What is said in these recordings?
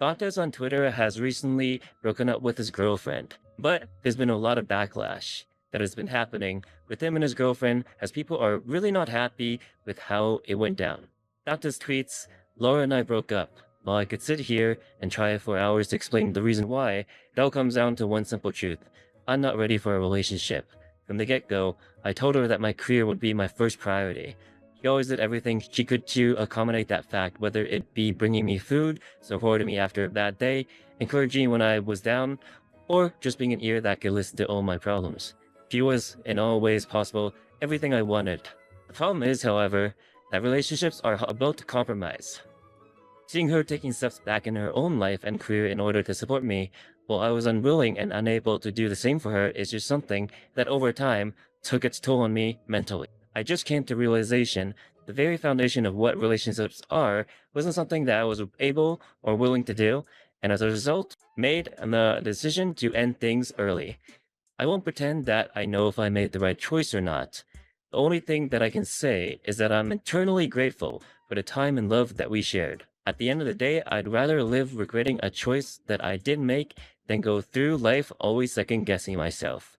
Dantes on Twitter has recently broken up with his girlfriend, but there's been a lot of backlash that has been happening with him and his girlfriend as people are really not happy with how it went down. Dantes tweets, Laura and I broke up. While I could sit here and try for hours to explain the reason why, it all comes down to one simple truth. I'm not ready for a relationship. From the get-go, I told her that my career would be my first priority. She always did everything she could to accommodate that fact, whether it be bringing me food, supporting me after a bad day, encouraging me when I was down, or just being an ear that could listen to all my problems. She was, in all ways possible, everything I wanted. The problem is, however, that relationships are about to compromise. Seeing her taking steps back in her own life and career in order to support me, while I was unwilling and unable to do the same for her, is just something that over time took its toll on me mentally. I just came to realization the very foundation of what relationships are wasn't something that I was able or willing to do, and as a result, made the decision to end things early. I won't pretend that I know if I made the right choice or not. The only thing that I can say is that I'm eternally grateful for the time and love that we shared. At the end of the day, I'd rather live regretting a choice that I didn't make than go through life always second guessing myself.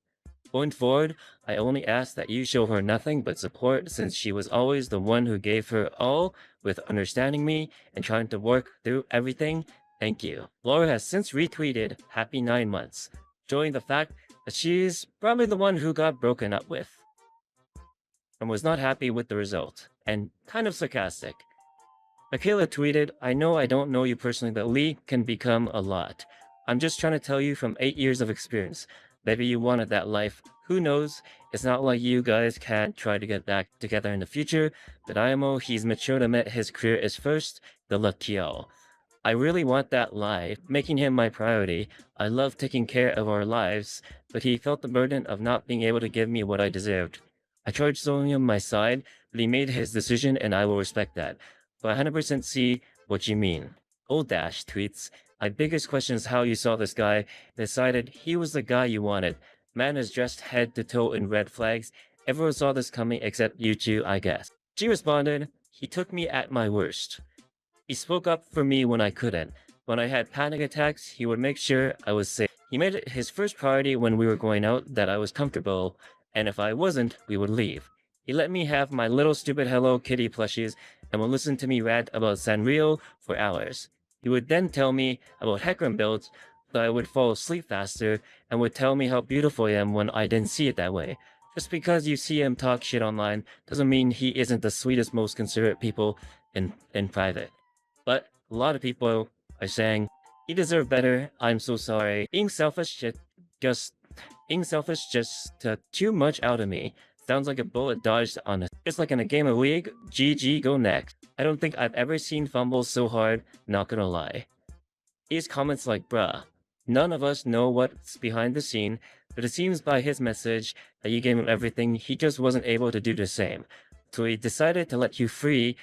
Going forward, I only ask that you show her nothing but support since she was always the one who gave her all with understanding me and trying to work through everything. Thank you. Laura has since retweeted Happy 9 months, showing the fact that she's probably the one who got broken up with and was not happy with the result, and kind of sarcastic. Michaela tweeted, I know I don't know you personally, but Lee can become a lot. I'm just trying to tell you from 8 years of experience. Maybe you wanted that life. Who knows? It's not like you guys can't try to get back together in the future, but IMO, he's mature to admit his career is first. Good luck to y'all. I really want that life, making him my priority. I love taking care of our lives, but he felt the burden of not being able to give me what I deserved. I tried showing him my side, but he made his decision and I will respect that. But I 100% see what you mean. Old Dash tweets, my biggest question is how you saw this guy, decided he was the guy you wanted. Man is dressed head to toe in red flags. Everyone saw this coming except you two, I guess. She responded, he took me at my worst. He spoke up for me when I couldn't. When I had panic attacks, he would make sure I was safe. He made it his first priority when we were going out that I was comfortable, and if I wasn't, we would leave. He let me have my little stupid Hello Kitty plushies and would listen to me rant about Sanrio for hours. He would then tell me about Hecarim builds so I would fall asleep faster and would tell me how beautiful I am when I didn't see it that way. Just because you see him talk shit online doesn't mean he isn't the sweetest, most considerate people in private. But a lot of people are saying, he deserved better, I'm so sorry. Just being selfish just took too much out of me. Sounds like a bullet dodged on us. Just like in a game of League, GG, go next. I don't think I've ever seen fumbles so hard, not gonna lie. These comments like, bruh, none of us know what's behind the scene, but it seems by his message that you gave him everything, he just wasn't able to do the same. So he decided to let you free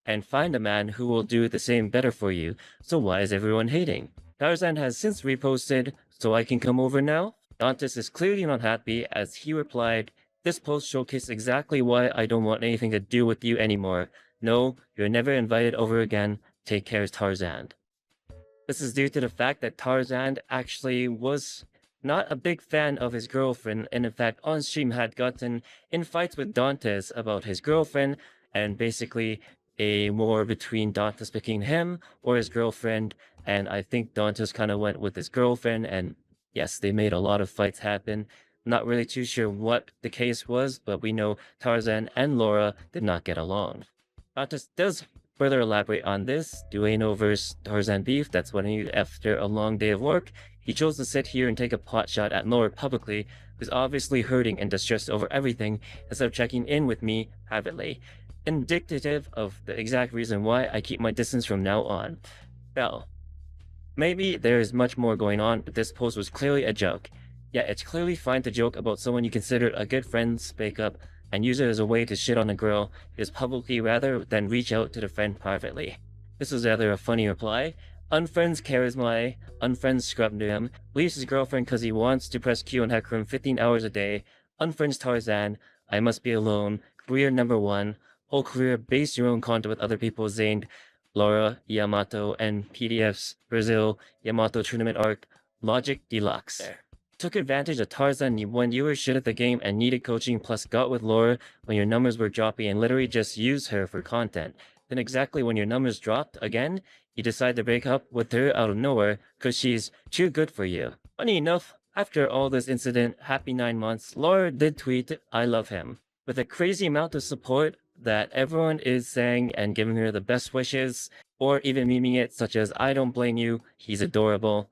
and find a man who will do the same better for you. So why is everyone hating? Tarzan has since reposted, so I can come over now? Dantes is clearly not happy as he replied, this post showcased exactly why I don't want anything to do with you anymore. No, you're never invited over again. Take care, Tarzan. This is due to the fact that Tarzan actually was not a big fan of his girlfriend, and in fact on stream had gotten in fights with Dantes about his girlfriend, and basically a war between Dantes picking him or his girlfriend, and I think Dantes kind of went with his girlfriend, and yes, they made a lot of fights happen. Not really too sure what the case was, but we know Tarzan and Laura did not get along. Dantes does further elaborate on this, Dueno vs Tarzan beef, that's when he, after a long day of work, he chose to sit here and take a pot shot at Laura publicly, who's obviously hurting and distressed over everything, instead of checking in with me privately. Indicative of the exact reason why I keep my distance from now on. Well, maybe there is much more going on, but this post was clearly a joke. Yeah, it's clearly fine to joke about someone you considered a good friend, speak up, and use it as a way to shit on a girl is publicly rather than reach out to the friend privately. This was rather a funny reply. Unfriends Charisma, unfriends Scrubdam, leaves his girlfriend because he wants to press Q on Hecarim 15 hours a day, unfriends Tarzan, I must be alone, career number one, whole career base your own content with other people Zaned, Laura Yamato, and PDF's Brazil Yamato Tournament arc Logic Deluxe. Took advantage of Tarzan when you were shit at the game and needed coaching, plus got with Laura when your numbers were dropping and literally just used her for content. Then exactly when your numbers dropped again, you decide to break up with her out of nowhere because she's too good for you. Funny enough, after all this incident, happy 9 months, Laura did tweet, "I love him," with a crazy amount of support that everyone is saying and giving her the best wishes, or even memeing it, such as, "I don't blame you, he's adorable,"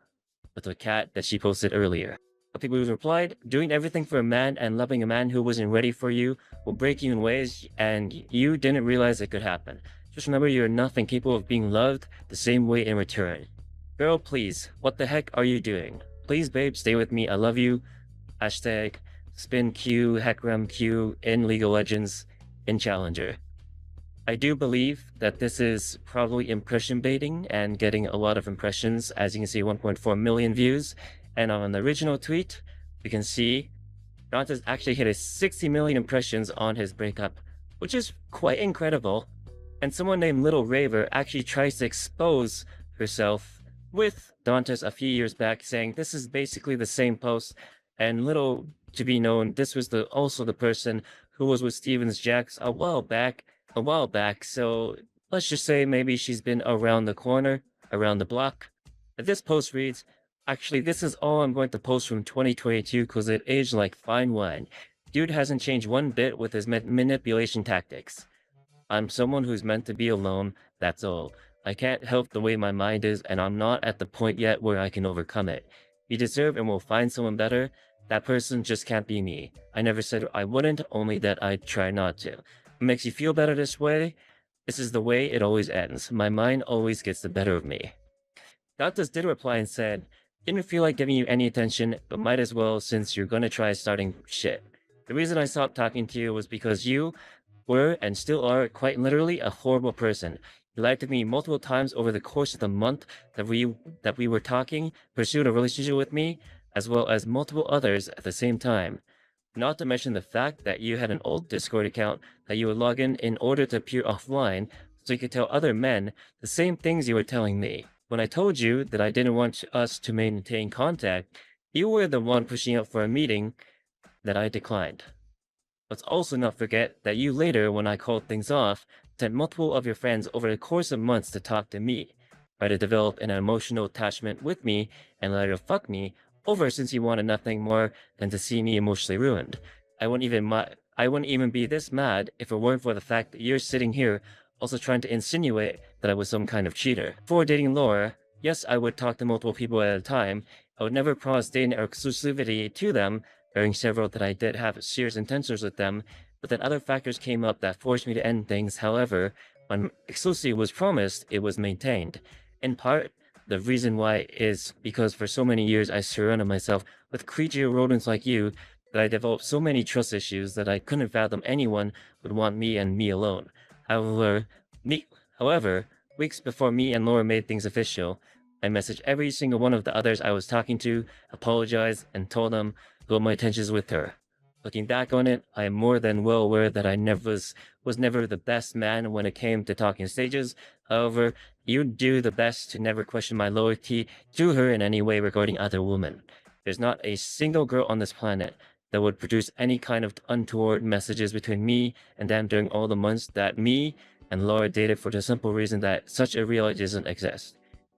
with a cat that she posted earlier. People who replied, "Doing everything for a man and loving a man who wasn't ready for you will break you in ways and you didn't realize it could happen. Just remember you're nothing capable of being loved the same way in return. Girl, please, what the heck are you doing? Please, babe, stay with me. I love you. Hashtag spin Q, Heckram Q in League of Legends in Challenger." I do believe that this is probably impression baiting and getting a lot of impressions. As you can see, 1.4 million views. And on the original tweet, you can see Dantes actually hit a 60 million impressions on his breakup, which is quite incredible. And someone named Little Raver actually tries to expose herself with Dantes a few years back, saying this is basically the same post. And little to be known, this was also the person who was with Stevens Jax a while back. So let's just say maybe she's been around the corner, around the block. This post reads, "Actually, this is all I'm going to post from 2022 because it aged like fine wine. Dude hasn't changed one bit with his manipulation tactics. I'm someone who's meant to be alone, that's all. I can't help the way my mind is, and I'm not at the point yet where I can overcome it. You deserve and will find someone better. That person just can't be me. I never said I wouldn't, only that I'd try not to. It makes you feel better this way. This is the way it always ends. My mind always gets the better of me." Dantes did reply and said, "Didn't feel like giving you any attention, but might as well since you're gonna try starting shit. The reason I stopped talking to you was because you were and still are quite literally a horrible person. You lied to me multiple times over the course of the month that we were talking, pursued a relationship with me, as well as multiple others at the same time. Not to mention the fact that you had an old Discord account that you would log in order to appear offline so you could tell other men the same things you were telling me. When I told you that I didn't want us to maintain contact, you were the one pushing up for a meeting that I declined. Let's also not forget that you later, when I called things off, sent multiple of your friends over the course of months to talk to me, try to develop an emotional attachment with me, and later fuck me over since you wanted nothing more than to see me emotionally ruined. I wouldn't even be this mad if it weren't for the fact that you're sitting here also trying to insinuate that I was some kind of cheater. Before dating Laura, yes, I would talk to multiple people at a time. I would never promise dating or exclusivity to them, bearing several that I did have serious intentions with them, but then other factors came up that forced me to end things. However, when exclusivity was promised, it was maintained. In part, the reason why is because for so many years I surrounded myself with creature rodents like you that I developed so many trust issues that I couldn't fathom anyone would want me and me alone. However, however, weeks before me and Laura made things official, I messaged every single one of the others I was talking to, apologized, and told them what my intentions with her. Looking back on it, I am more than well aware that I never was never the best man when it came to talking stages. However, you do the best to never question my loyalty to her in any way regarding other women. There's not a single girl on this planet that would produce any kind of untoward messages between me and them during all the months that me and Laura dated, for the simple reason that such a reality doesn't exist.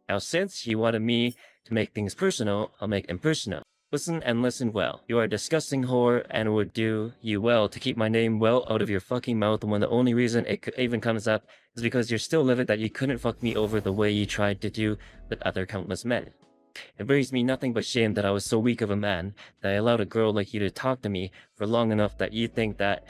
Now, since you wanted me to make things personal, I'll make them personal. Listen and listen well. You are a disgusting whore, and it would do you well to keep my name well out of your fucking mouth when the only reason it even comes up is because you're still livid that you couldn't fuck me over the way you tried to do with other countless men. It brings me nothing but shame that I was so weak of a man that I allowed a girl like you to talk to me for long enough that you think that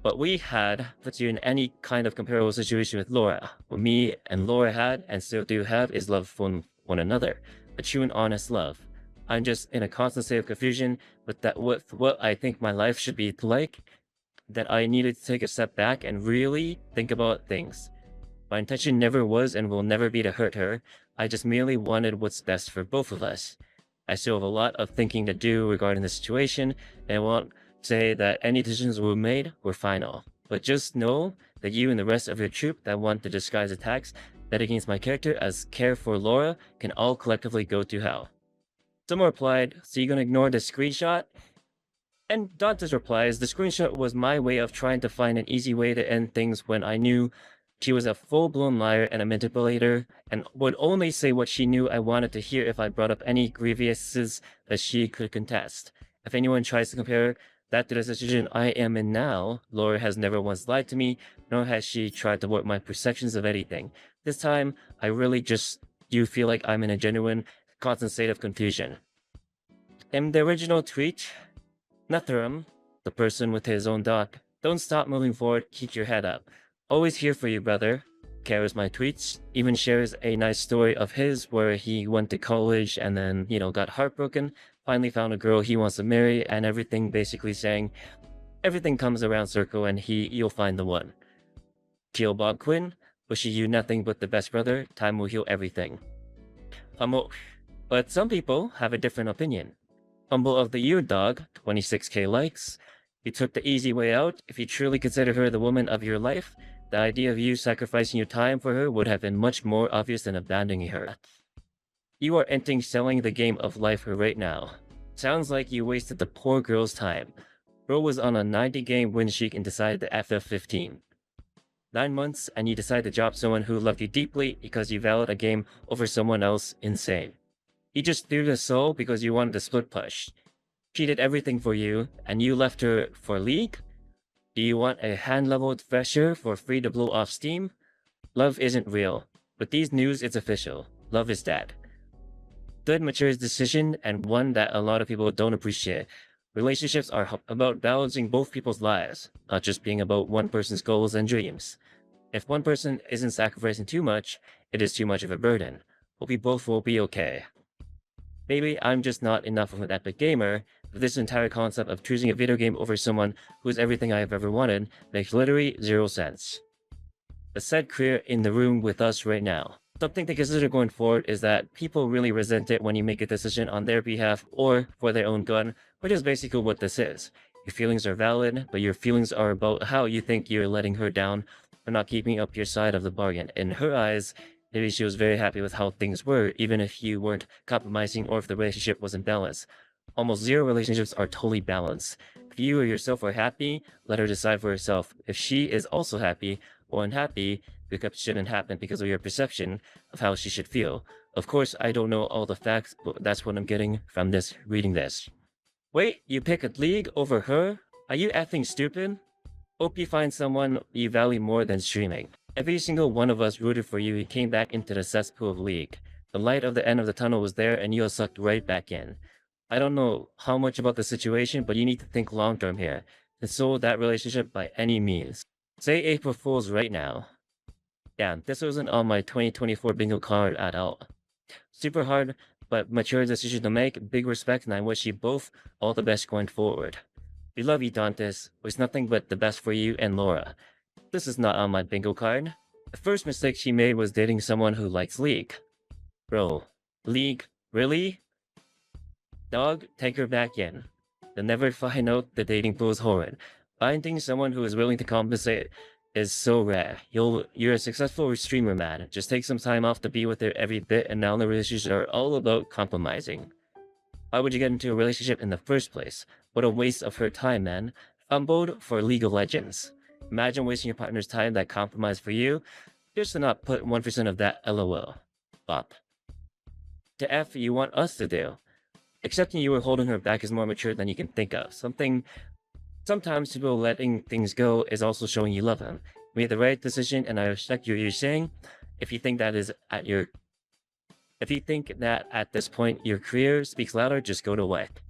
what we had puts you in any kind of comparable situation with Laura. What me and Laura had and still do have is love for one another, a true and honest love. I'm just in a constant state of confusion with what I think my life should be like, that I needed to take a step back and really think about things. My intention never was and will never be to hurt her. I just merely wanted what's best for both of us. I still have a lot of thinking to do regarding the situation, and I won't say that any decisions we made were final. But just know that you and the rest of your troop that want to disguise attacks Bet against my character as care for Laura can all collectively go to hell. Someone replied, so you gonna ignore the screenshot? And Dante's replies, the screenshot was my way of trying to find an easy way to end things when I knew she was a full-blown liar and a manipulator, and would only say what she knew I wanted to hear if I brought up any grievances that she could contest. If anyone tries to compare that to the situation I am in now, Laura has never once lied to me, nor has she tried to warp my perceptions of anything. This time, I really just do feel like I'm in a genuine, constant state of confusion. In the original tweet, Netherum, the person with his own dog, don't stop moving forward, keep your head up. Always here for you, brother. Cares my tweets, even shares a nice story of his where he went to college and then, got heartbroken, finally found a girl he wants to marry, and everything basically saying everything comes around circle and you'll find the one. Teal Bob Quinn, wishing you nothing but the best, brother. Time will heal everything. Humble. But some people have a different opinion. Humble of the Year Dog, 26k likes. You took the easy way out. If you truly consider her the woman of your life, the idea of you sacrificing your time for her would have been much more obvious than abandoning her. You are entering selling the game of life right now. Sounds like you wasted the poor girl's time. Bro was on a 90-game win streak and decided to FF15. 9 months and you decide to drop someone who loved you deeply because you valued a game over someone else. Insane. He just threw the soul because you wanted to split push. She did everything for you, and you left her for League? Do you want a hand-leveled Thresher for free to blow off steam? Love isn't real. With these news, it's official. Love is dead. Good, mature decision, and one that a lot of people don't appreciate. Relationships are about balancing both people's lives, not just being about one person's goals and dreams. If one person isn't sacrificing too much, it is too much of a burden. Hope we both will be okay. Maybe I'm just not enough of an epic gamer, but this entire concept of choosing a video game over someone who is everything I have ever wanted makes literally zero sense. The said career in the room with us right now. Something to consider going forward is that people really resent it when you make a decision on their behalf or for their own good, which is basically what this is. Your feelings are valid, but your feelings are about how you think you're letting her down for not keeping up your side of the bargain. In her eyes, maybe she was very happy with how things were, even if you weren't compromising or if the relationship wasn't balanced. Almost zero relationships are totally balanced. If you or yourself are happy, let her decide for herself. If she is also happy or unhappy, breakup shouldn't happen because of your perception of how she should feel. Of course, I don't know all the facts, but that's what I'm getting from reading this. Wait, you pick a League over her? Are you effing stupid? Hope you find someone you value more than streaming. Every single one of us rooted for you. He came back into the cesspool of League. The light of the end of the tunnel was there and you are sucked right back in. I don't know how much about the situation, but you need to think long term here. Console that relationship by any means. Say April Fools right now. Damn, this wasn't on my 2024 bingo card at all. Super hard, but mature decision to make. Big respect, and I wish you both all the best going forward. We love you, Dantes. Wish nothing but the best for you and Laura. This is not on my bingo card. The first mistake she made was dating someone who likes League. Bro, League? Really? Dog, take her back in. You'll never find out the dating pool is horrid. Finding someone who is willing to compensate is so rare. You're a successful streamer, man. Just take some time off to be with her every bit, and now the relationships are all about compromising. Why would you get into a relationship in the first place? What a waste of her time, man. Fumbled for League of Legends. Imagine wasting your partner's time that compromise for you, just to not put 1% of that LOL. Bop. The F you want us to do. Accepting you were holding her back is more mature than you can think of. Sometimes people letting things go is also showing you love them. You made the right decision and I respect what you're saying. If you think that at this point your career speaks louder, just go to work.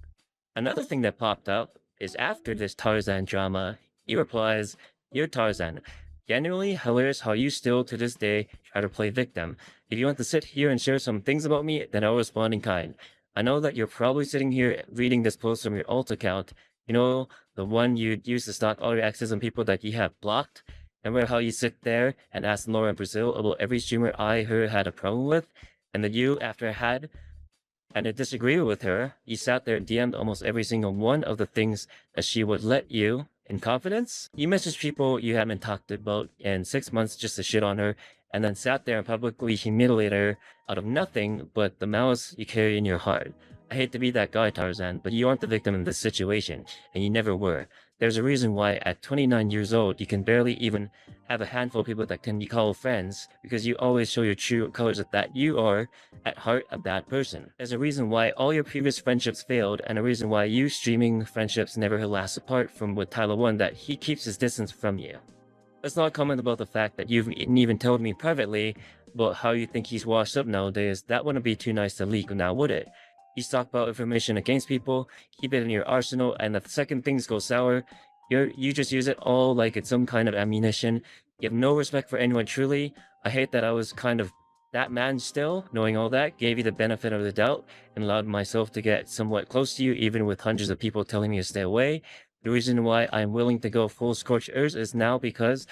Another thing that popped up is after this Tarzan drama, he replies, "You're Tarzan. Genuinely hilarious how you still to this day try to play victim. If you want to sit here and share some things about me, then I'll respond in kind. I know that you're probably sitting here reading this post from your alt account. You know, the one you'd use to stalk all your exes and people that you have blocked? Remember how you sit there and ask Laura in Brazil about every streamer I heard had a problem with? And then you, after I had and I disagree with her, you sat there and DM'd almost every single one of the things that she would let you in confidence? You messaged people you haven't talked about in 6 months just to shit on her, and then sat there and publicly humiliated her out of nothing but the malice you carry in your heart. I hate to be that guy, Tarzan, but you aren't the victim in this situation, and you never were. There's a reason why at 29 years old you can barely even have a handful of people that can be called friends, because you always show your true colors that you are, at heart, a bad person. There's a reason why all your previous friendships failed, and a reason why you streaming friendships never last apart from with Tyler One, that he keeps his distance from you. Let's not comment about the fact that you've even told me privately about how you think he's washed up nowadays. That wouldn't be too nice to leak now, would it? You talk about information against people, keep it in your arsenal, and the second things go sour, you just use it all like it's some kind of ammunition. You have no respect for anyone truly. I hate that I was kind of that man still, knowing all that, gave you the benefit of the doubt, and allowed myself to get somewhat close to you, even with hundreds of people telling me to stay away. The reason why I'm willing to go full scorched earth is now because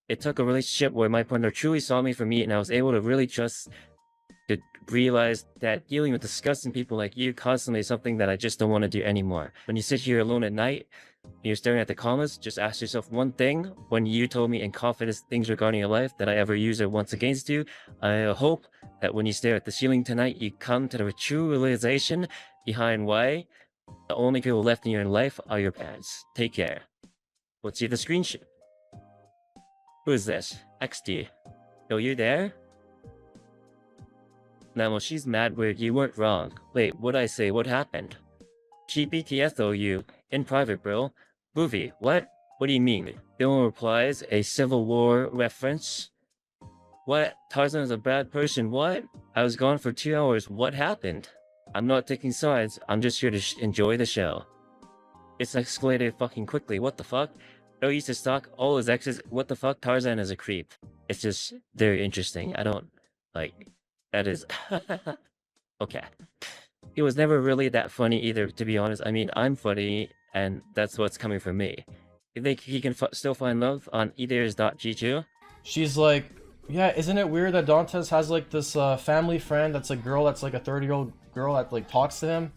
it took a relationship where my partner truly saw me for me, and I was able to really trust to realize that dealing with disgusting people like you constantly is something that I just don't want to do anymore. When you sit here alone at night, and you're staring at the comments, just ask yourself one thing. When you told me in confidence things regarding your life that I ever use or once against you, I hope that when you stare at the ceiling tonight, you come to the true realization behind why the only people left in your life are your parents. Take care. Let's see the screenshot. Who is this? XD. Yo, you there? Now, well, she's mad weird. You weren't wrong. Wait, what'd I say? What happened? She BTS you. In private, bro. Movie, what? What do you mean? Dylan replies, a Civil War reference? What? Tarzan is a bad person, what? I was gone for 2 hours, what happened? I'm not taking sides, I'm just here to enjoy the show. It's escalated fucking quickly, what the fuck? Bill used to stalk all his exes, what the fuck? Tarzan is a creep. It's just very interesting, I don't, like, that is... Okay. It was never really that funny either, to be honest. I mean, I'm funny, and that's what's coming from me. You think he can still find love on eaters.g2? She's like, yeah, isn't it weird that Dantes has like this family friend that's a girl that's like a 30-year-old girl that like talks to him?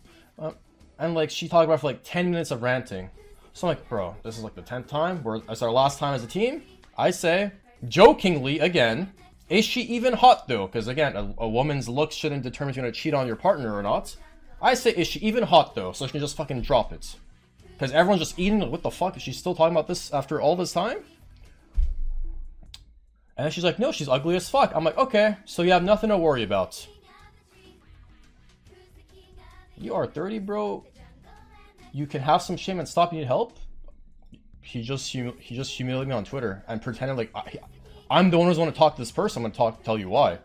And like she talked about for like 10 minutes of ranting. So I'm like, bro, this is like the 10th time? It's our last time as a team? I say, jokingly again, is she even hot though? Because again, a woman's looks shouldn't determine if you're gonna cheat on your partner or not. I say, is she even hot though? So she can just fucking drop it. Because everyone's just eating. What the fuck? Is she still talking about this after all this time? And then she's like, no, she's ugly as fuck. I'm like, okay, so you have nothing to worry about. You are 30, bro. You can have some shame and stop. You need help. He just humiliated me on Twitter and pretended like I'm the one who's going to talk to this person. I'm going to tell you why.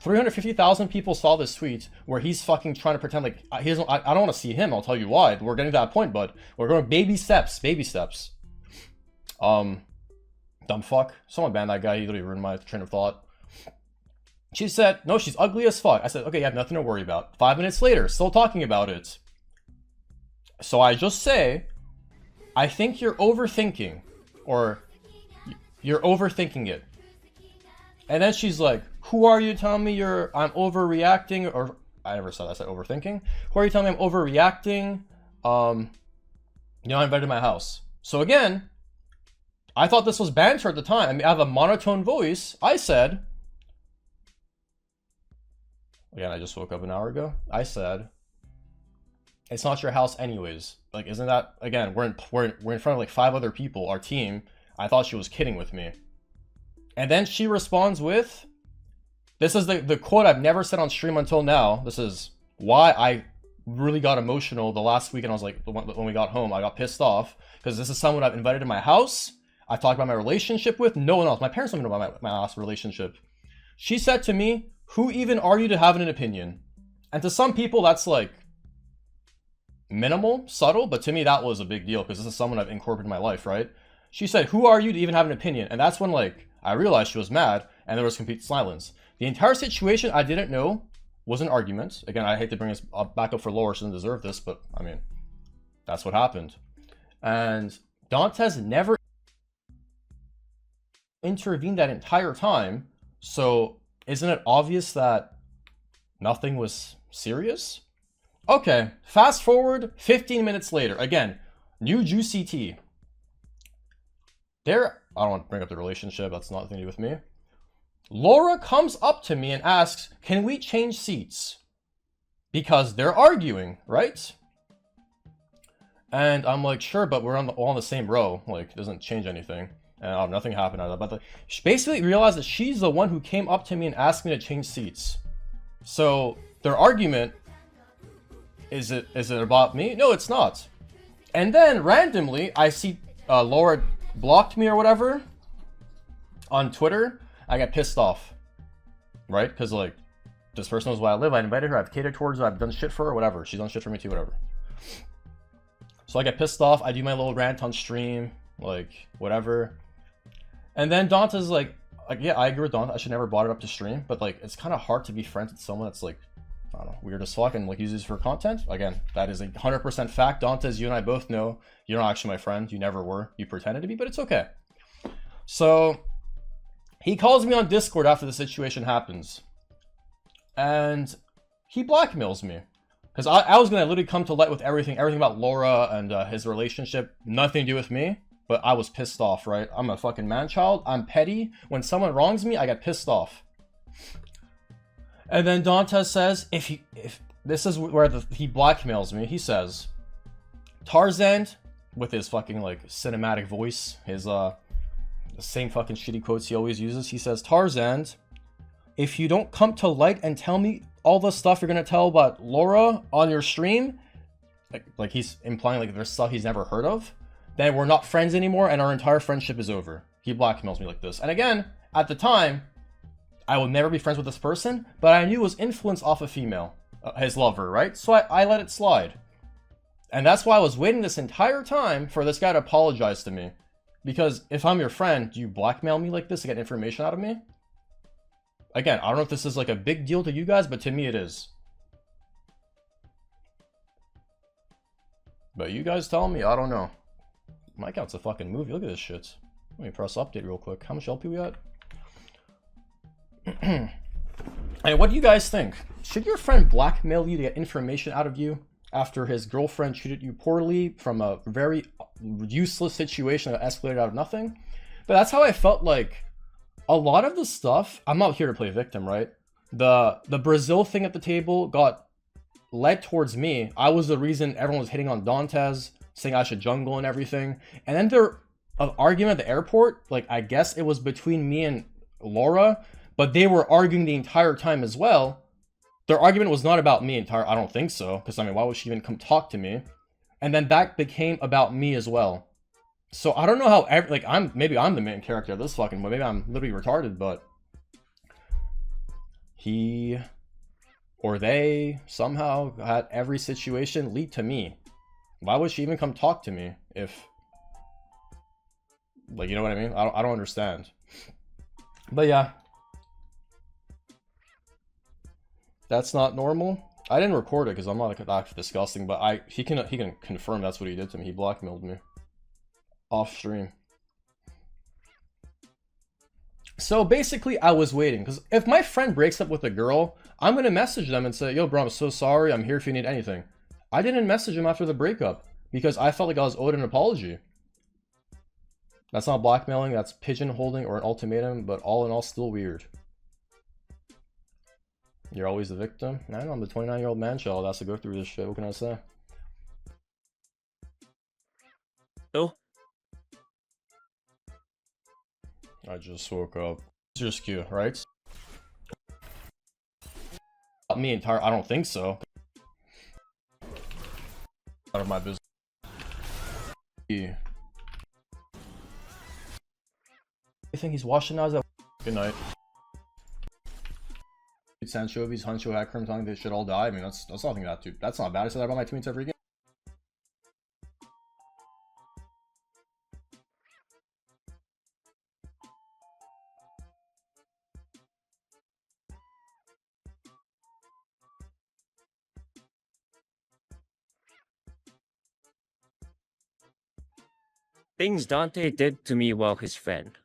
350,000 people saw this tweet where he's fucking trying to pretend like he doesn't. I don't want to see him. I'll tell you why. We're getting to that point, bud. We're going baby steps. Baby steps. Dumb fuck. Someone banned that guy. He literally ruined my train of thought. She said, no, she's ugly as fuck. I said, okay, you have nothing to worry about. 5 minutes later, still talking about it. So I just say, I think you're overthinking. Or you're overthinking it. And then she's like, who are you telling me I'm overreacting? Or I never said that, I said overthinking. Who are you telling me I'm overreacting? I invited to my house. So again, I thought this was banter at the time. I mean, I have a monotone voice. I said, again, I just woke up an hour ago. I said, it's not your house anyways. Like, isn't that, again, we're in front of like 5 other people, our team. I thought she was kidding with me. And then she responds with, this is the quote I've never said on stream until now. This is why I really got emotional the last week, and I was like, when we got home, I got pissed off. Because this is someone I've invited to my house. I've talked about my relationship with. No one else. My parents don't know about my last relationship. She said to me, who even are you to have an opinion? And to some people, that's like minimal, subtle. But to me, that was a big deal because this is someone I've incorporated in my life, right? She said, who are you to even have an opinion? And that's when like I realized she was mad and there was complete silence. The entire situation I didn't know was an argument. Again, I hate to bring this back up for Laura. She doesn't deserve this, but I mean, that's what happened. And Dantes never intervened that entire time. So isn't it obvious that nothing was serious? Okay, fast forward 15 minutes later. Again, new juicy tea. I don't want to bring up the relationship. That's nothing to do with me. Laura comes up to me and asks, can we change seats? Because they're arguing, right? And I'm like, sure, but we're all on the same row. Like, it doesn't change anything. And nothing happened out of that. But she basically realized that she's the one who came up to me and asked me to change seats. So their argument, is it about me? No, it's not. And then randomly, I see Laura blocked me or whatever on Twitter. I got pissed off, right? Because like, this person knows where I live. I invited her. I've catered towards her. I've done shit for her. Whatever. She's done shit for me too. Whatever. So I get pissed off. I do my little rant on stream, like whatever. And then Dante's like, yeah, I agree with Dante. I should never brought it up to stream, but like, it's kind of hard to be friends with someone that's like, I don't know, weird as fuck and like uses for content. Again, that is a 100% fact. Dante's, you and I both know you're not actually my friend. You never were. You pretended to be, but it's okay. So he calls me on Discord after the situation happens, and he blackmails me. Because I was going to literally come to light with everything about Laura and his relationship. Nothing to do with me. But I was pissed off, right? I'm a fucking man-child. I'm petty. When someone wrongs me, I get pissed off. And then Dantes says, if this is where he blackmails me. He says, Tarzan, with his fucking like cinematic voice, his the same fucking shitty quotes he always uses. He says, Tarzan, if you don't come to light and tell me all the stuff you're gonna tell about Laura on your stream, like he's implying like there's stuff he's never heard of, then we're not friends anymore and our entire friendship is over. He blackmails me like this. And again, at the time, I will never be friends with this person, but I knew it was influence off a female, his lover, right? So I let it slide. And that's why I was waiting this entire time for this guy to apologize to me. Because if I'm your friend, do you blackmail me like this to get information out of me? Again, I don't know if this is like a big deal to you guys, but to me it is. But you guys tell me, I don't know. My account's a fucking movie. Look at this shit. Let me press update real quick. How much LP we got? Hey, what do you guys think? Should your friend blackmail you to get information out of you after his girlfriend treated you poorly from a very useless situation that escalated out of nothing? But that's how I felt like a lot of the stuff. I'm not here to play victim, right? The Brazil thing at the table got led towards me. I was the reason everyone was hitting on Dantes, saying I should jungle and everything. And then their argument at the airport, like I guess it was between me and Laura, but they were arguing the entire time as well. Their argument was not about me I don't think so, because I mean, why would she even come talk to me? And then that became about me as well. So I don't know how maybe I'm the main character of this fucking movie. Maybe I'm literally retarded, but he or they somehow had every situation lead to me. Why would she even come talk to me if, like, you know what I mean? I don't understand. But yeah, that's not normal. I didn't record it because I'm not like that disgusting, but he can confirm that's what he did to me. He blackmailed me off stream. So basically, I was waiting because if my friend breaks up with a girl, I'm gonna message them and say, "Yo, bro, I'm so sorry. I'm here if you need anything." I didn't message him after the breakup because I felt like I was owed an apology. That's not blackmailing. That's pigeonholing or an ultimatum. But all in all, still weird. You're always the victim. I know, I'm the 29-year-old man-child that has to go through this shit. What can I say? So, I just woke up. It's your skew, right? Me entire. I don't think so. Out of my business. Yeah. I think he's washing now. Good night. Sanchovi's, Huncho, Akram telling they should all die. I mean, that's nothing that's not bad. I say that about my teammates every game. things Dante did to me while his friend.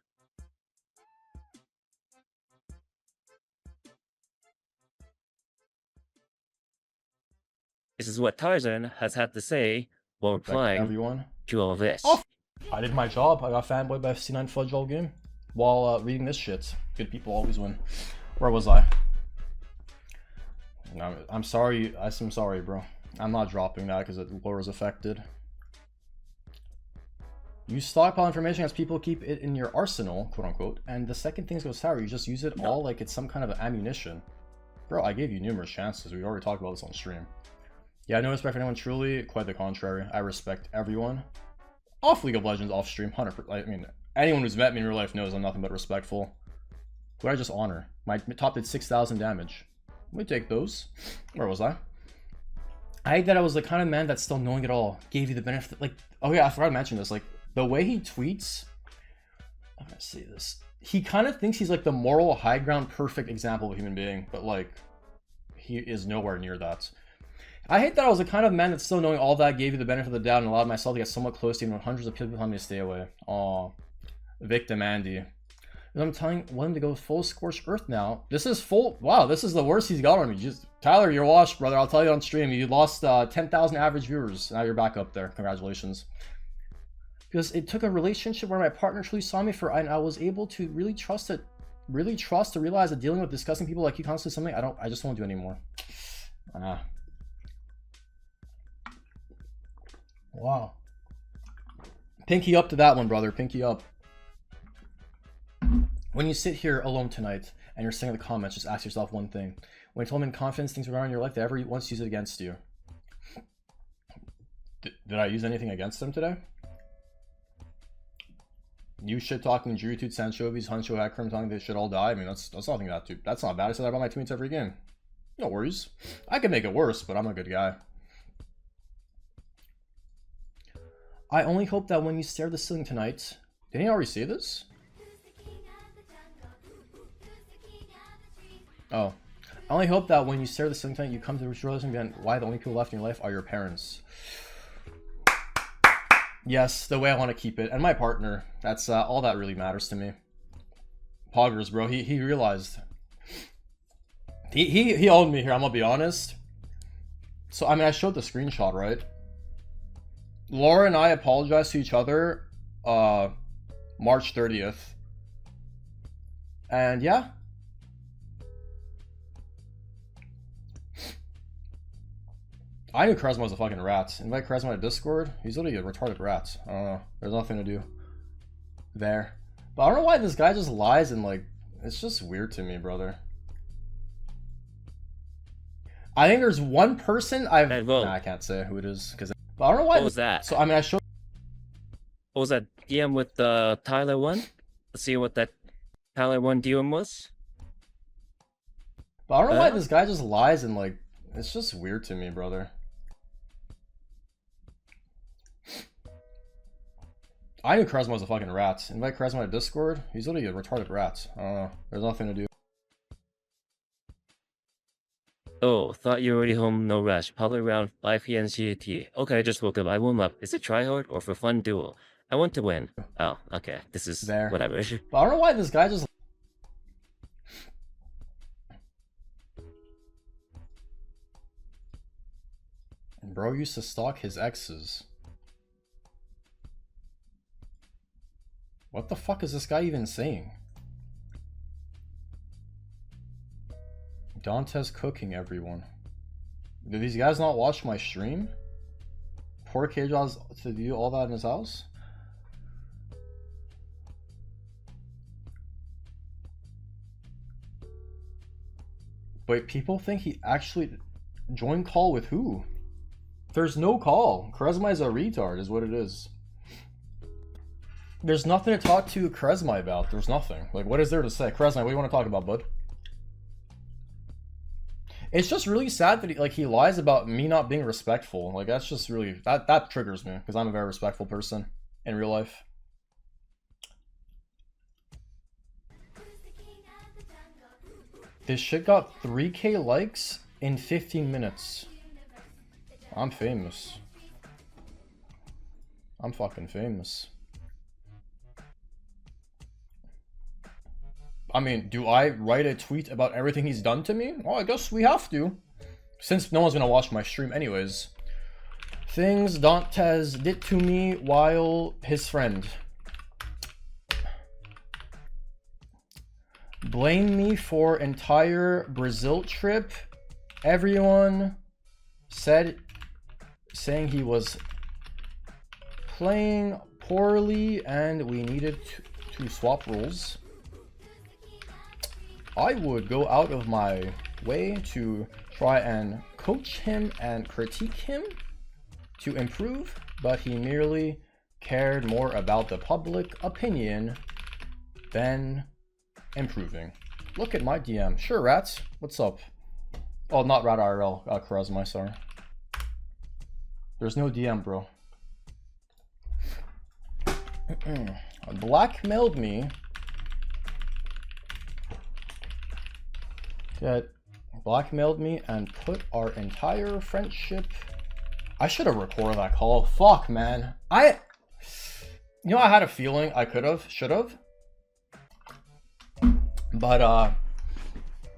This is what Tarzan has had to say while replying Everyone. to all this. Oh, I did my job. I got fanboyed by C9 Fudge all game while reading this shit. Good people always win. Where was I? No, I'm sorry. I'm sorry, bro. I'm not dropping that because the lore is affected. You stockpile information as people keep it in your arsenal, quote unquote, and the second things go sour, you just use it all like it's some kind of ammunition. Bro, I gave you numerous chances. We already talked about this on stream. Yeah, no respect for anyone, truly. Quite the contrary. I respect everyone. Off League of Legends, off stream, 100%. I mean, anyone who's met me in real life knows I'm nothing but respectful. Who did I just honor? My top did 6,000 damage. Let me take those. Where was I? I hate that I was the kind of man that's still knowing it all. Gave you the benefit. Like, oh yeah, I forgot to mention this. Like, the way he tweets. I'm gonna say this. He kind of thinks he's like the moral high ground, perfect example of a human being, but like, he is nowhere near that. I hate that I was the kind of man that's still knowing all that, gave you the benefit of the doubt, and allowed myself to get somewhat close to you when hundreds of people telling me to stay away. Aw. Victim Andy. And I'm telling him to go full scorched earth now. This is full. Wow, this is the worst he's got on me. Just Tyler, you're washed, brother. I'll tell you on stream. You lost 10,000 average viewers. Now you're back up there. Congratulations. Because it took a relationship where my partner truly saw me for, and I was able to really trust to realize that dealing with disgusting people like you constantly something I just don't do anymore. Wow. Pinky up to that one, brother. Pinky up. When you sit here alone tonight and you're sitting in the comments, just ask yourself one thing. When you told me in confidence things were wrong in your life, did I ever once use it against you? Did I use anything against them today? You shit talking Juritude, Sanchovis, Huncho, Akram, telling they should all die. I mean, that's nothing that's not bad. I say that about my teammates every game. No worries. I can make it worse, but I'm a good guy. I only hope that when you stare at the ceiling tonight, didn't you already see this? Oh. I only hope that when you stare at the ceiling tonight, you come to the realization again why the only people left in your life are your parents. Yes, the way I want to keep it. And my partner. That's all that really matters to me. Poggers, bro. He realized. He owned me here, I'm gonna be honest. So, I mean, I showed the screenshot, right? Laura and I apologized to each other March 30th. And yeah. I knew Charisma was a fucking rat. Invite Charisma to Discord. He's literally a retarded rat. I don't know. There's nothing to do there. But I don't know why this guy just lies and like, it's just weird to me, brother. I think there's one person I can't say who it is because. But I don't know why. What was that? So I mean, I showed. What was that DM with Tyler 1? Let's see what that Tyler 1 DM was. But I don't know why this guy just lies and like, it's just weird to me, brother. I knew Charisma was a fucking rat. Invite Charisma to Discord. He's literally a retarded rat. I don't know. There's nothing to do. Oh, thought you were already home, no rush. Probably around 5 p.m. CET. Okay, I just woke up. I warm up. Is it tryhard or for fun duel? I want to win. Oh, okay. This is there. Whatever. But I don't know why this guy just. Bro used to stalk his exes. What the fuck is this guy even saying? Dante's cooking, everyone. Do these guys not watch my stream? Poor K-Jaws to do all that in his house? Wait, people think he actually joined call with who? There's no call. Charisma is a retard, is what it is. There's nothing to talk to Charisma about. There's nothing. Like, what is there to say? Charisma, what do you want to talk about, bud? It's just really sad that he lies about me not being respectful. Like, that's just really... That triggers me, because I'm a very respectful person in real life. This shit got 3K likes in 15 minutes. I'm famous. I'm fucking famous. I mean, do I write a tweet about everything he's done to me? Well, I guess we have to. Since no one's gonna watch my stream anyways. Things Dantes did to me while his friend. Blame me for entire Brazil trip. Everyone saying he was playing poorly and we needed to swap roles. I would go out of my way to try and coach him and critique him to improve, but he merely cared more about the public opinion than improving. Look at my DM. Sure, Rats. What's up? Oh, not Rat IRL. Charisma, sorry. There's no DM, bro. Blackmailed me. That blackmailed me and put our entire friendship. I should have recorded that call. Fuck, man. You know, I had a feeling I should have. But,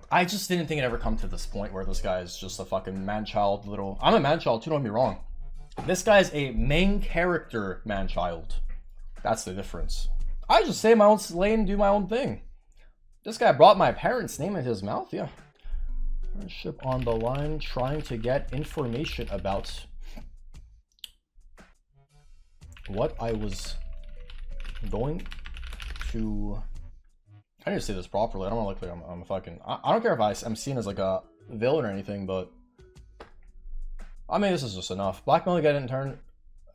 I just didn't think it ever come to this point where this guy is just a fucking man-child little... I'm a man-child too, don't get me wrong. This guy's a main character man-child. That's the difference. I just stay in my own lane and do my own thing. This guy brought my parents' name in his mouth, yeah. Friendship on the line, trying to get information about what I was going to... I need to say this properly. I don't want to look like I'm a fucking... I don't care if I'm seen as like a villain or anything, but... I mean, this is just enough. Blackmail get in turn.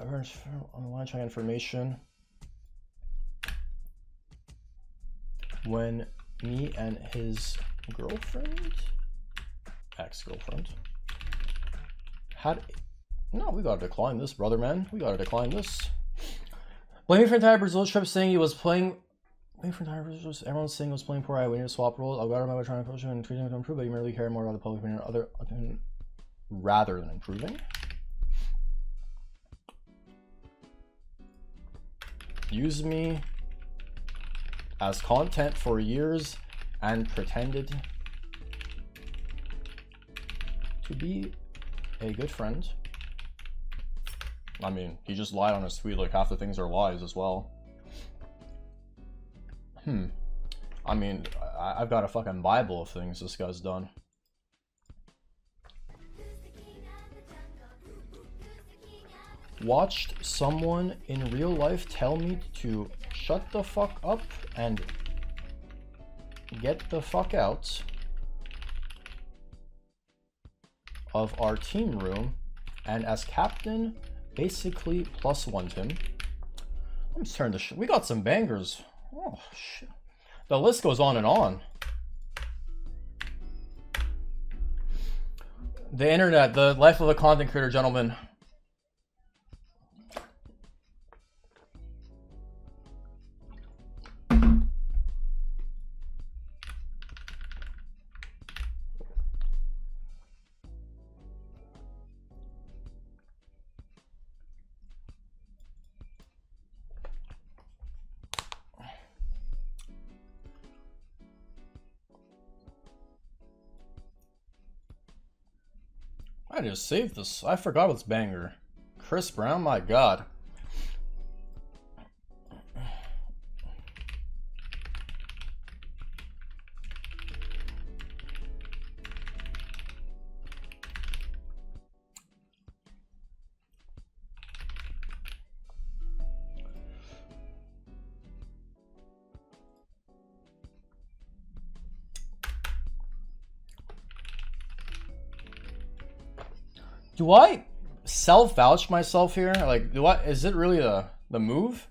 On the line, trying information. When me and his girlfriend, ex-girlfriend, had... No, we gotta decline this, brother man. We gotta decline this. Blaming for entire Brazil trip, saying he was playing... Blaming for entire Brazil trip, everyone's saying he was playing poor. I need to swap roles. I'll go out of my way trying to coach him and treat him to improve, but you merely care more about the public opinion or other opinion rather than improving. Use me as content for years and pretended to be a good friend. I mean, he just lied on his tweet, like half the things are lies as well. I mean, I've got a fucking Bible of things this guy's done. Watched someone in real life tell me to shut the fuck up and get the fuck out of our team room, and as captain basically +1'd him. Let me turn this shit. We got some bangers. Oh shit. The list goes on and on. The internet, the life of a content creator, gentlemen. I just saved this. I forgot what's banger. Chris Brown, my god. Do I self-vouch myself here? Like, is it really the move?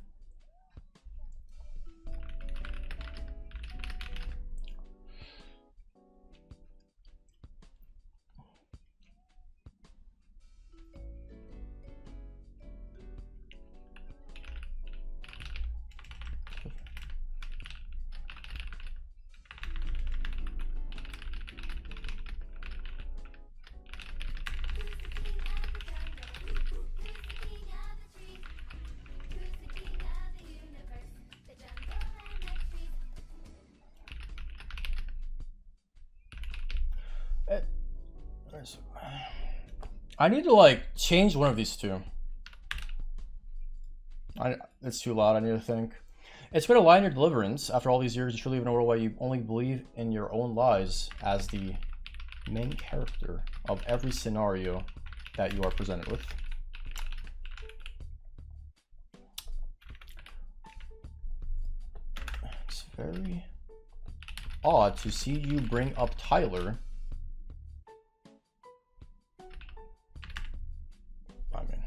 I need to like change one of these two. It's too loud, I need to think. It's been a lie in your deliverance. After all these years, you truly live in a world where you only believe in your own lies as the main character of every scenario that you are presented with. It's very odd to see you bring up Tyler. I mean,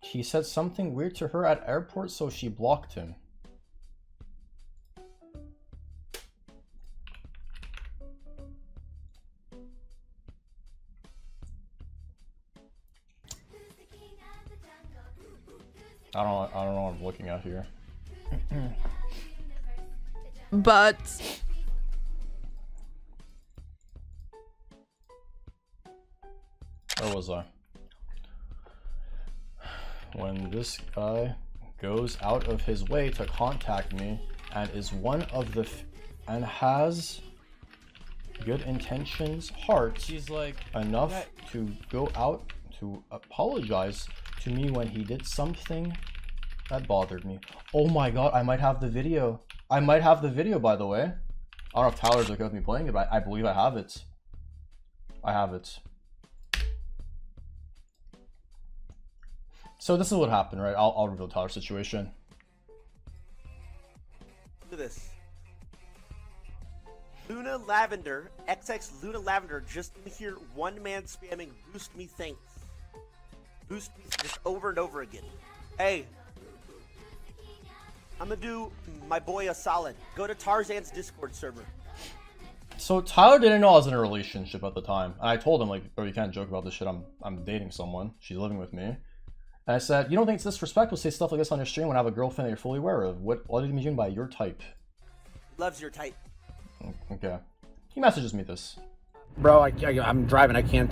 he said something weird to her at airport, so she blocked him. I don't know what I'm looking at here. But where was I? When this guy goes out of his way to contact me and is one of the and has good intentions, heart, She's like, enough to go out to apologize to me when he did something that bothered me. Oh my god, I might have the video. I might have the video, by the way. I don't know if Tyler's okay with me playing it, but I believe I have it. I have it. So this is what happened, right? I'll reveal Tyler's situation. Look at this. Luna Lavender, XX Luna Lavender, just in here, one man spamming boost me thanks. Boost me just over and over again. Hey, I'm gonna do my boy a solid. Go to Tarzan's Discord server. So Tyler didn't know I was in a relationship at the time. And I told him, like, bro, you can't joke about this shit. I'm dating someone. She's living with me. And I said, you don't think it's disrespectful to say stuff like this on your stream when I have a girlfriend that you're fully aware of? What do you mean by your type? Loves your type. Okay. He messages me this. Bro, I'm driving. I can't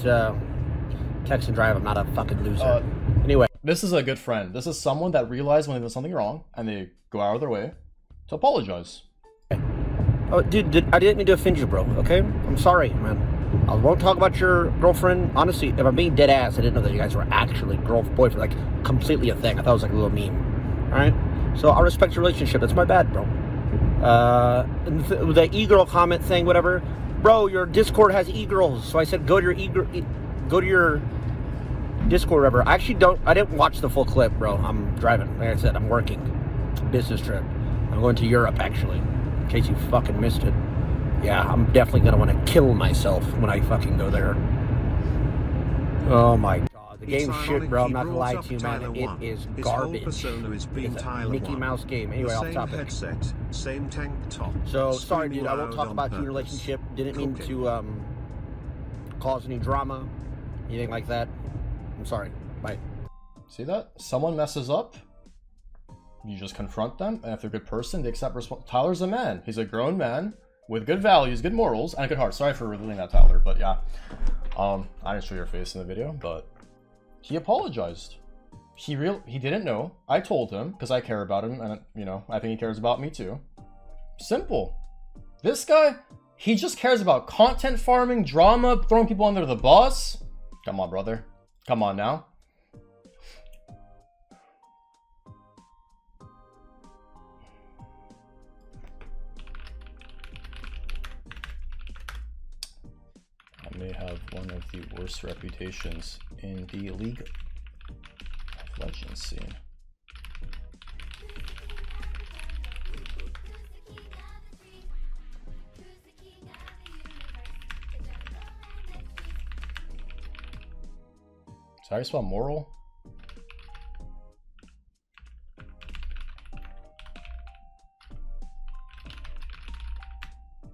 text and drive. I'm not a fucking loser. Anyway. This is a good friend. This is someone that realized when they did something wrong and they go out of their way to apologize. Oh, dude, I didn't mean to offend you, bro, okay? I'm sorry, man. I won't talk about your girlfriend. Honestly, if I'm being dead ass, I didn't know that you guys were actually boyfriend, like, completely a thing. I thought it was like a little meme, alright? So I respect your relationship. That's my bad, bro. And the e-girl comment thing, whatever. Bro, your Discord has e-girls. So I said, go to your Discord, whatever. I didn't watch the full clip, bro. I'm driving. Like I said, I'm working. Business trip. I'm going to Europe, actually. In case you fucking missed it. Yeah, I'm definitely gonna want to kill myself when I fucking go there. Oh my god. The game's shit, bro. I'm not gonna lie to you, man. It is garbage. It's a Mickey Mouse game. Anyway, off topic. Headset, same tank top. So, sorry, dude. I won't talk about your relationship. Didn't mean to, cause any drama. Anything like that. I'm sorry. Bye. See that? Someone messes up, you just confront them, and if they're a good person, they accept responsibility. Tyler's a man. He's a grown man with good values, good morals, and a good heart. Sorry for revealing that, Tyler, but yeah. I didn't show your face in the video, but he apologized. He didn't know. I told him, because I care about him, and, you know, I think he cares about me too. Simple. This guy, he just cares about content farming, drama, throwing people under the bus. Come on, brother. Come on now. I may have one of the worst reputations in the League of Legends scene. Is that how you spell moral?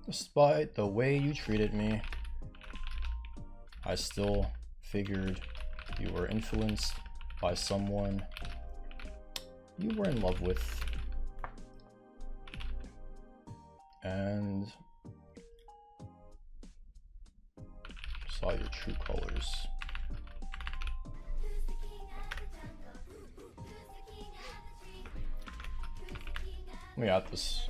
Despite the way you treated me, I still figured you were influenced by someone you were in love with. And saw your true colors. We got this.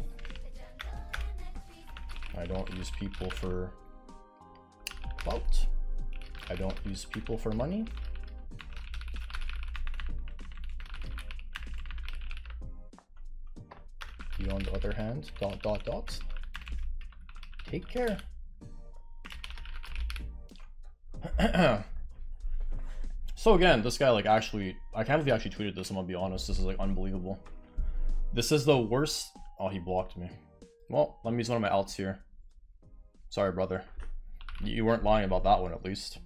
I don't use people for clout. I don't use people for money. You, on the other hand, ... Take care. So again, this guy like actually, I can't believe he actually tweeted this, I'm gonna be honest. This is like unbelievable. This is the worst. Oh, he blocked me. Well, let me use one of my alts here. Sorry, brother. You weren't lying about that one, at least.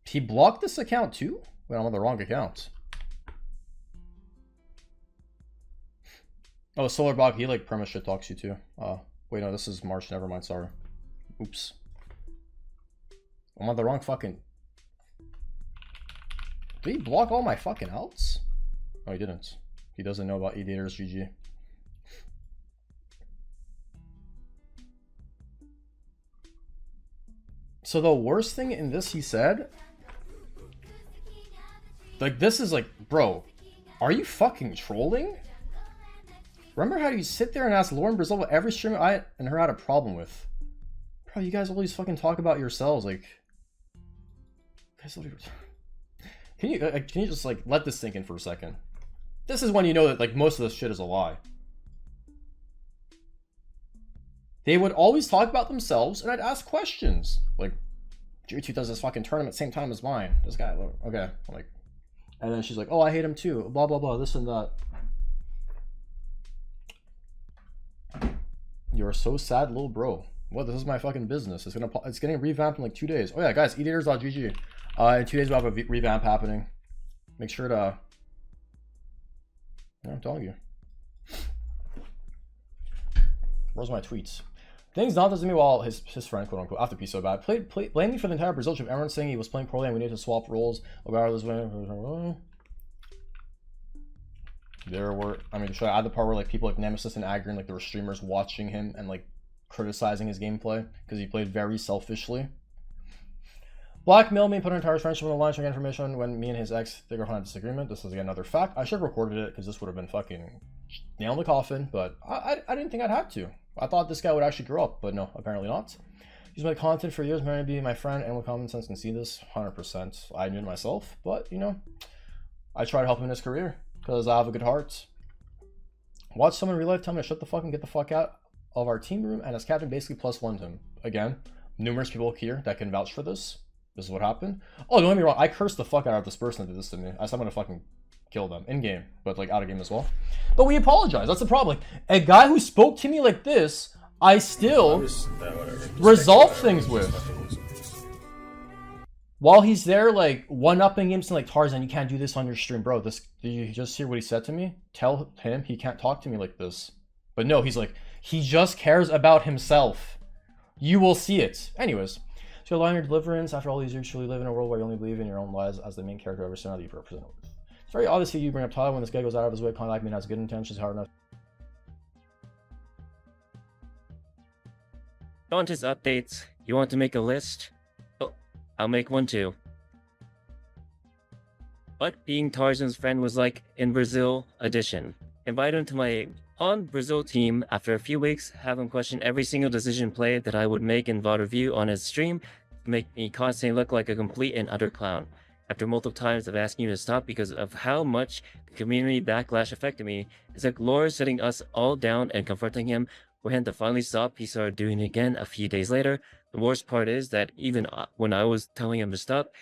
He blocked this account too? Wait, I'm on the wrong account. Oh, Solarbog, he like premise shit talks you too. Wait, no, this is March. Never mind. Sorry. Oops. I'm on the wrong fucking. Did he block all my fucking outs? Oh, he didn't. He doesn't know about Ediators GG. So the worst thing in this he said, like, this is like, bro, are you fucking trolling? Remember how you sit there and ask Lauren Brazil what every streamer I and her had a problem with? Bro, you guys always fucking talk about yourselves, like, guys, can you just like let this sink in for a second? This is when you know that like most of this shit is a lie. They would always talk about themselves, and I'd ask questions like, J2 does this fucking tournament same time as mine. This guy, okay, I'm like, and then she's like, oh, I hate him too. Blah blah blah. This and that. You're so sad, little bro. Well, this is my fucking business. It's getting revamped in like 2 days. Oh yeah, guys, Ediators.gg. In 2 days we'll have a revamp happening. Make sure to. Yeah, I'm telling you. Where's my tweets? Things not doesn't mean while his friend, quote unquote, after P so bad. Blame me for the entire Brazil trip. Everyone's saying he was playing poorly and we need to swap roles. There were, I mean, should I add the part where like people like Nemesis and Agron, like there were streamers watching him and like criticizing his gameplay because he played very selfishly. Blackmail me, put an entire friendship on the line, sharing information when me and his ex figure out a disagreement. This is again another fact. I should have recorded it because this would have been fucking nail in the coffin, but I didn't think I'd have to. I thought this guy would actually grow up, but no, apparently not. Use my content for years, married to be my friend, and with common sense can see this 100%. I knew it myself, but you know, I try to help him in his career because I have a good heart. Watch someone in real life tell me to shut the fuck and get the fuck out of our team room, and as captain basically +1'd him. Again, numerous people here that can vouch for this. This is what happened. Oh, don't get me wrong, I cursed the fuck out of this person that did this to me. I said I'm gonna fucking kill them in game, but like out of game as well. But we apologize. That's the problem. Like, a guy who spoke to me like this, I still resolve things with. While he's there, like one-upping him, saying like, Tarzan, you can't do this on your stream, bro. This, did you just hear what he said to me? Tell him he can't talk to me like this. But no, he's like, he just cares about himself. You will see it. Anyways. So align your deliverance. After all these years, truly live in a world where you only believe in your own lies as the main character of every single that you represent. It's very obvious that you bring up Tyler when this guy goes out of his way to contact me and has good intentions, hard enough. Want his updates? You want to make a list? Oh, I'll make one too. What being Tarzan's friend was like in Brazil edition. Invite him to my on Brazil team. After a few weeks, have him question every single decision play that I would make in VOD review on his stream to make me constantly look like a complete and utter clown. After multiple times of asking you to stop because of how much the community backlash affected me, it's like Laura sitting us all down and confronting him for him to finally stop. He started doing it again a few days later. The worst part is that even when I was telling him to stop,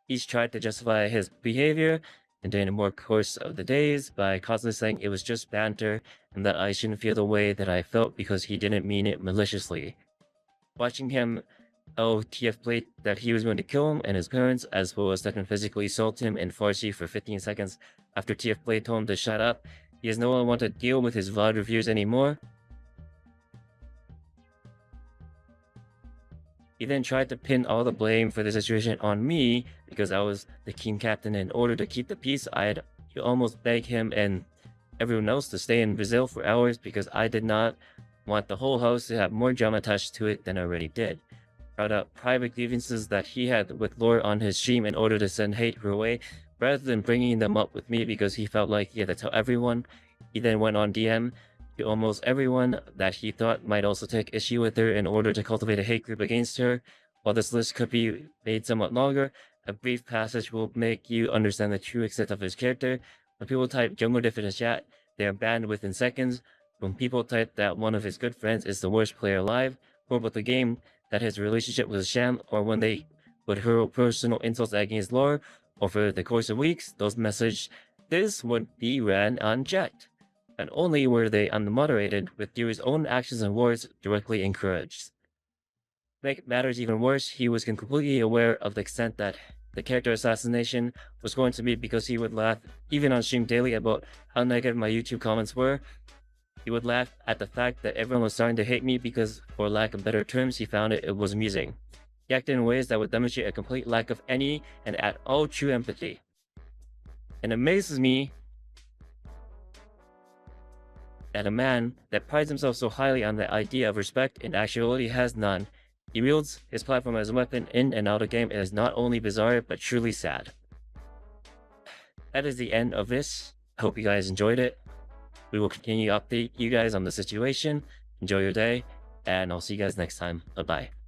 he's tried to justify his behavior and during the more course of the days by constantly saying it was just banter and that I shouldn't feel the way that I felt because he didn't mean it maliciously. Watching him TF played that he was going to kill him and his parents, as well as threaten physically assault him in Farsi for 15 seconds after TF Play told him to shut up. He has no one want to deal with his VOD reviews anymore. He then tried to pin all the blame for the situation on me because I was the team captain. In order to keep the peace, I had almost begged him and everyone else to stay in Brazil for hours because I did not want the whole house to have more drama attached to it than I already did. Brought up private grievances that he had with Lore on his stream in order to send hate her way, rather than bringing them up with me because he felt like he had to tell everyone. He then went on DM to almost everyone that he thought might also take issue with her in order to cultivate a hate group against her. While this list could be made somewhat longer, a brief passage will make you understand the true extent of his character. When people type Jungwoo in the chat, they are banned within seconds. When people type that one of his good friends is the worst player alive, or about the game, that his relationship was a sham, or when they would hurl personal insults against lore, over the course of weeks, those messages would be ran unchecked, and only were they unmoderated, with Yuri's own actions and words directly encouraged. To make matters even worse, he was completely aware of the extent that the character assassination was going to be, because he would laugh even on stream daily about how negative my YouTube comments were. He would laugh at the fact that everyone was starting to hate me because, for lack of better terms, he found it was amusing. He acted in ways that would demonstrate a complete lack of any and at all true empathy. It amazes me that a man that prides himself so highly on the idea of respect in actuality has none. He wields his platform as a weapon in and out of game. It is not only bizarre, but truly sad. That is the end of this. I hope you guys enjoyed it. We will continue to update you guys on the situation. Enjoy your day, and I'll see you guys next time. Bye-bye.